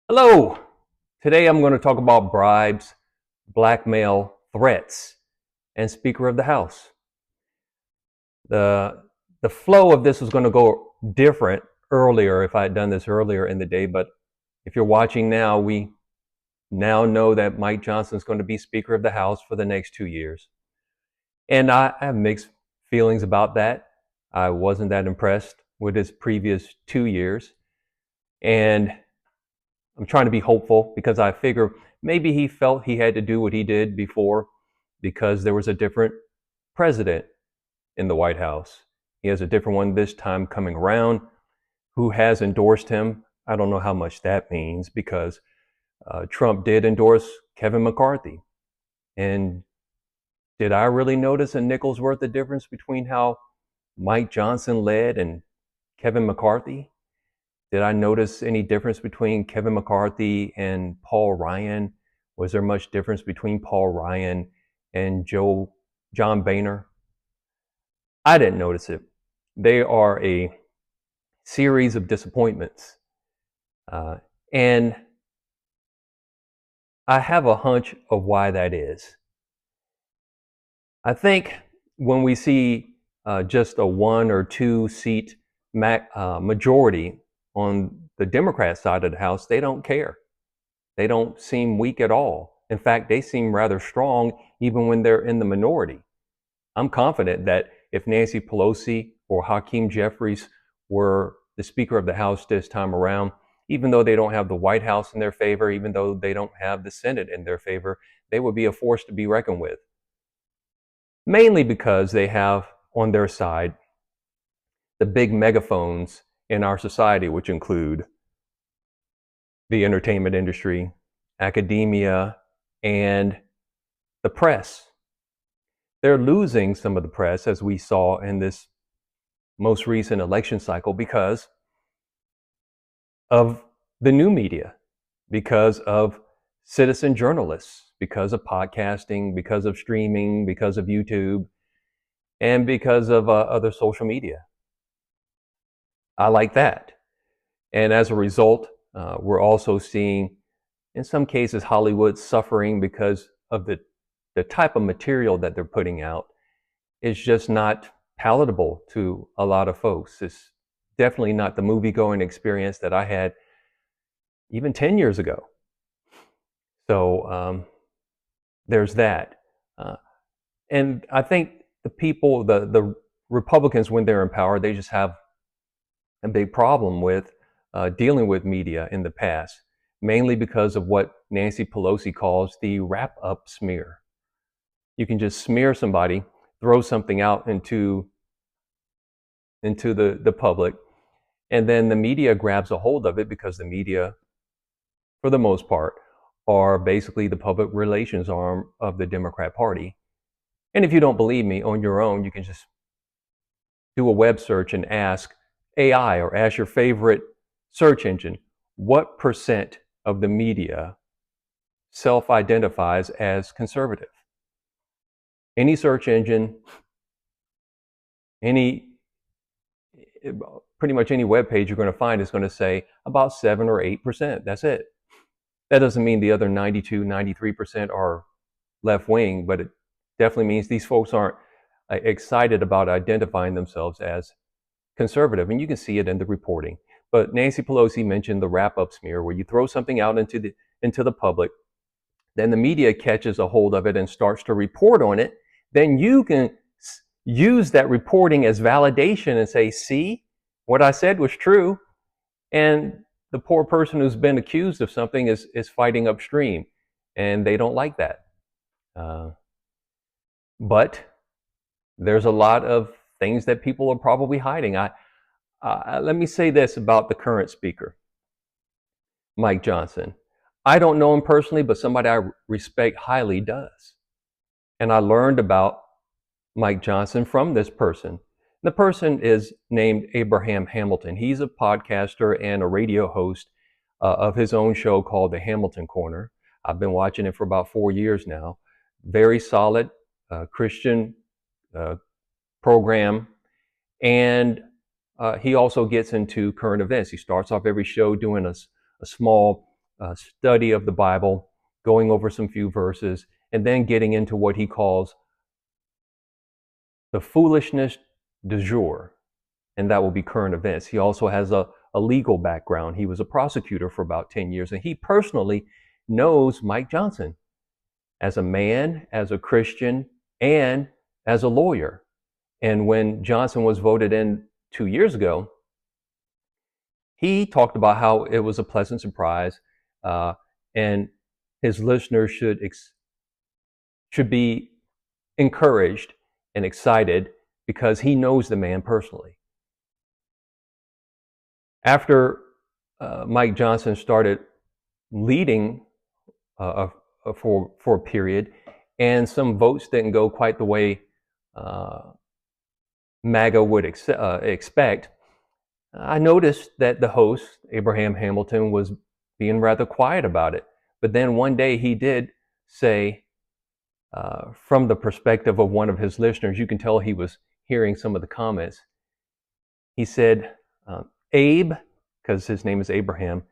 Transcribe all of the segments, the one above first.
Hello! Today I'm going to talk about bribes, blackmail, threats, and Speaker of the House. The, the flow of this was going to go different earlier if I had done this earlier in the day, but if you're watching now, we now know that Mike Johnson is going to be Speaker of the House for the next 2 years. And I have mixed feelings about that. I wasn't that impressed with his previous 2 years. And I'm trying to be hopeful because I figure maybe he felt he had to do what he did before because there was a different president in the White House. He has a different one this time coming around who has endorsed him. I don't know how much that means because Trump did endorse Kevin McCarthy. And did I really notice a nickel's worth of difference between how Mike Johnson led and Kevin McCarthy? Did I notice any difference between Kevin McCarthy and Paul Ryan? Was there much difference between Paul Ryan and John Boehner? I didn't notice it. They are a series of disappointments. And I have a hunch of why that is. I think when we see just a 1 or 2 seat majority on the Democrat side of the House, they don't care. They don't seem weak at all. In fact, they seem rather strong even when they're in the minority. I'm confident that if Nancy Pelosi or Hakeem Jeffries were the Speaker of the House this time around, even though they don't have the White House in their favor, even though they don't have the Senate in their favor, they would be a force to be reckoned with. Mainly because they have on their side the big megaphones in our society, which include the entertainment industry, academia, and the press. They're losing some of the press, as we saw in this most recent election cycle, because of the new media, because of citizen journalists, because of podcasting, because of streaming, because of YouTube, and because of other social media. I like that. And as a result, we're also seeing, in some cases, Hollywood suffering because of the type of material that they're putting out is just not palatable to a lot of folks. It's definitely not the movie-going experience that I had even 10 years ago. So there's that. And I think the people, the Republicans, when they're in power, they just have a big problem with dealing with media in the past, mainly because of what Nancy Pelosi calls the wrap-up smear. You can just smear somebody, throw something out into the public, and then the media grabs a hold of it because the media, for the most part, are basically the public relations arm of the Democrat Party. And if you don't believe me, on your own, you can just do a web search and ask AI or ask your favorite search engine, what percent of the media self-identifies as conservative? Any search engine, any pretty much any web page you're going to find is going to say about 7 or 8%. That's it. That doesn't mean the other 92, 93% are left wing, but it definitely means these folks aren't excited about identifying themselves as conservative. And you can see it in the reporting. But Nancy Pelosi mentioned the wrap-up smear, where you throw something out into the public, then the media catches a hold of it and starts to report on it. Then you can use that reporting as validation and say, see, what I said was true. And the poor person who's been accused of something is fighting upstream, and they don't like that. But there's a lot of things that people are probably hiding. Let me say this about the current speaker, Mike Johnson. I don't know him personally, but somebody I respect highly does. And I learned about Mike Johnson from this person. The person is named Abraham Hamilton. He's a podcaster and a radio host of his own show called The Hamilton Corner. I've been watching it for about 4 years now. Very solid Christian program. And he also gets into current events. He starts off every show doing a small study of the Bible, going over some few verses, and then getting into what he calls the foolishness du jour, and that will be current events. He also has a legal background. He was a prosecutor for about 10 years, and he personally knows Mike Johnson as a man, as a Christian, and as a lawyer. And when Johnson was voted in 2 years ago, he talked about how it was a pleasant surprise, and his listeners should be encouraged and excited because he knows the man personally. After Mike Johnson started leading for a period, and some votes didn't go quite the way MAGA would expect, I noticed that the host, Abraham Hamilton, was being rather quiet about it. But then one day he did say, from the perspective of one of his listeners, you can tell he was hearing some of the comments. He said, Abe, because his name is Abraham,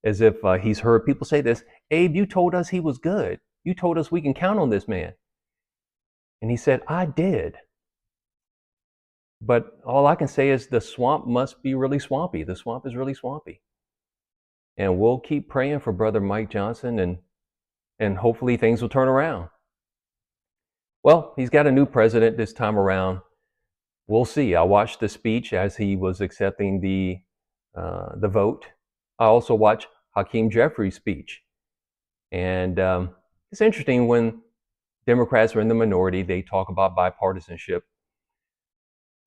as if he's heard people say this, Abe, you told us he was good. You told us we can count on this man. And he said, I did. But all I can say is the swamp must be really swampy. The swamp is really swampy. And we'll keep praying for Brother Mike Johnson, and hopefully things will turn around. Well, he's got a new president this time around. We'll see. I watched the speech as he was accepting the vote. I also watched Hakeem Jeffrey's speech. And it's interesting when Democrats are in the minority, they talk about bipartisanship.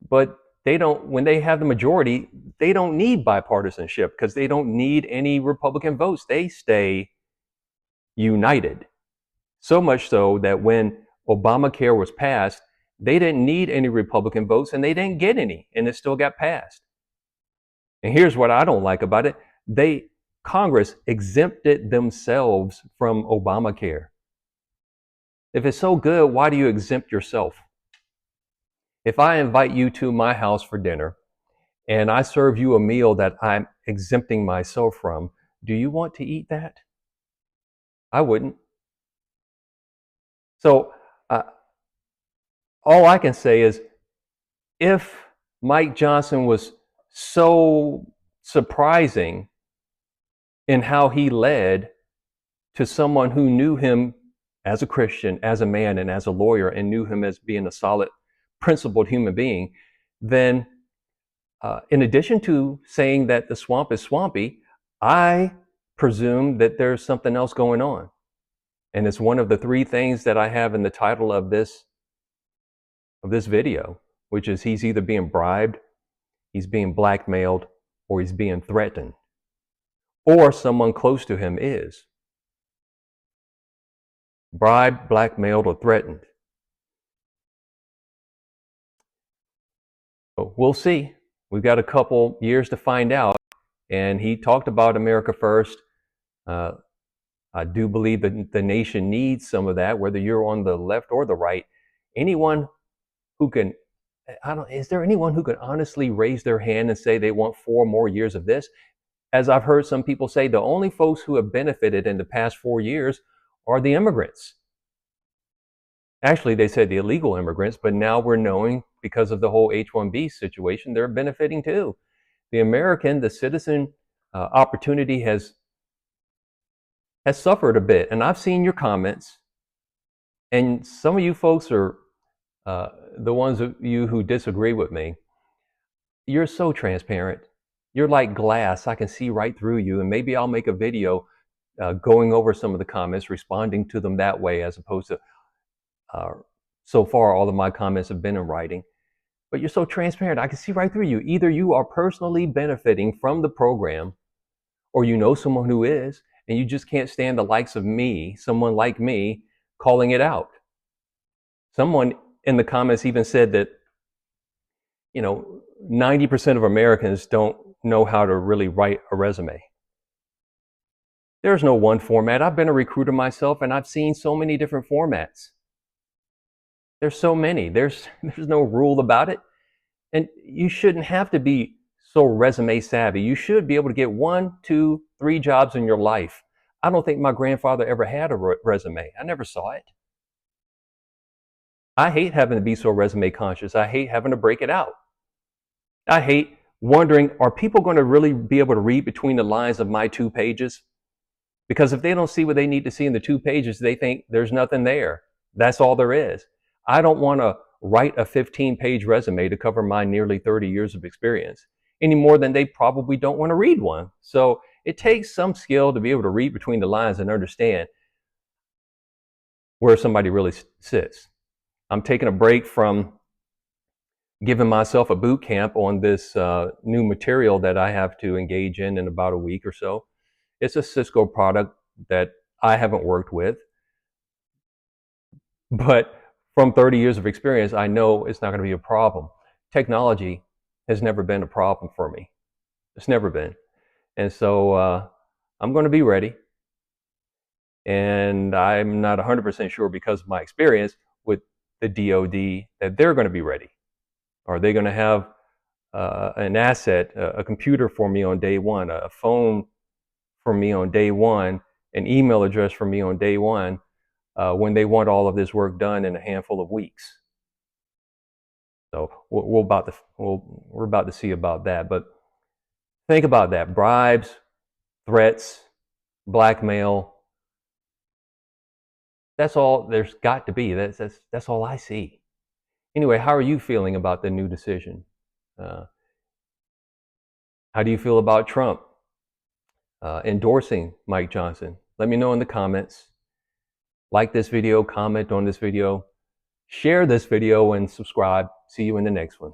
But they don't, when they have the majority, they don't need bipartisanship because they don't need any Republican votes. They stay united. So much so that when Obamacare was passed, they didn't need any Republican votes and they didn't get any, and it still got passed. And here's what I don't like about it. Congress exempted themselves from Obamacare. If it's so good, why do you exempt yourself? If I invite you to my house for dinner and I serve you a meal that I'm exempting myself from, do you want to eat that? I wouldn't. So all I can say is if Mike Johnson was so surprising in how he led to someone who knew him as a Christian, as a man, and as a lawyer, and knew him as being a solid, principled human being, then in addition to saying that the swamp is swampy, I presume that there's something else going on. And it's one of the three things that I have in the title of this video, which is he's either being bribed, he's being blackmailed, or he's being threatened, or someone close to him is. Bribed, blackmailed, or threatened. So we'll see. We've got a couple years to find out. And he talked about America First. I do believe that the nation needs some of that, whether you're on the left or the right. Anyone who can, is there anyone who can honestly raise their hand and say they want 4 more years of this? As I've heard some people say, the only folks who have benefited in the past 4 years are the immigrants. Actually, they said the illegal immigrants, but now we're knowing because of the whole H-1B situation, they're benefiting too. The American, the citizen opportunity has suffered a bit. And I've seen your comments, and some of you folks are the ones of you who disagree with me. You're so transparent. You're like glass. I can see right through you. And maybe I'll make a video going over some of the comments, responding to them that way, as opposed to so far all of my comments have been in writing. But you're so transparent. I can see right through you. Either you are personally benefiting from the program, or you know someone who is, and you just can't stand the likes of me, someone like me, calling it out. Someone in the comments even said that, 90% of Americans don't know how to really write a resume. There's no one format. I've been a recruiter myself, and I've seen so many different formats. There's so many. There's no rule about it. And you shouldn't have to be so resume savvy. You should be able to get 1, 2, 3 jobs in your life I don't think my grandfather ever had a resume. I never saw it. I hate having to be so resume conscious. I hate having to break it out. I hate wondering, are people going to really be able to read between the lines of my 2 pages? Because if they don't see what they need to see in the 2 pages, they think there's nothing there. That's all there is. I don't want to write a 15-page resume to cover my nearly 30 years of experience any more than they probably don't want to read one. So it takes some skill to be able to read between the lines and understand where somebody really sits. I'm taking a break from giving myself a boot camp on this new material that I have to engage in about a week or so. It's a Cisco product that I haven't worked with, but from 30 years of experience, I know it's not going to be a problem. Technology has never been a problem for me. It's never been. And so I'm going to be ready. And I'm not 100% sure, because of my experience with the DoD, that they're going to be ready. Are they going to have an asset, a computer for me on day one, a phone for me on day one, an email address for me on day one, when they want all of this work done in a handful of weeks? So we're about to see about that. But think about that: bribes, threats, blackmail. That's all there's got to be. That's all I see. Anyway, how are you feeling about the new decision? How do you feel about Trump endorsing Mike Johnson? Let me know in the comments. Like this video, comment on this video, share this video, and subscribe. See you in the next one.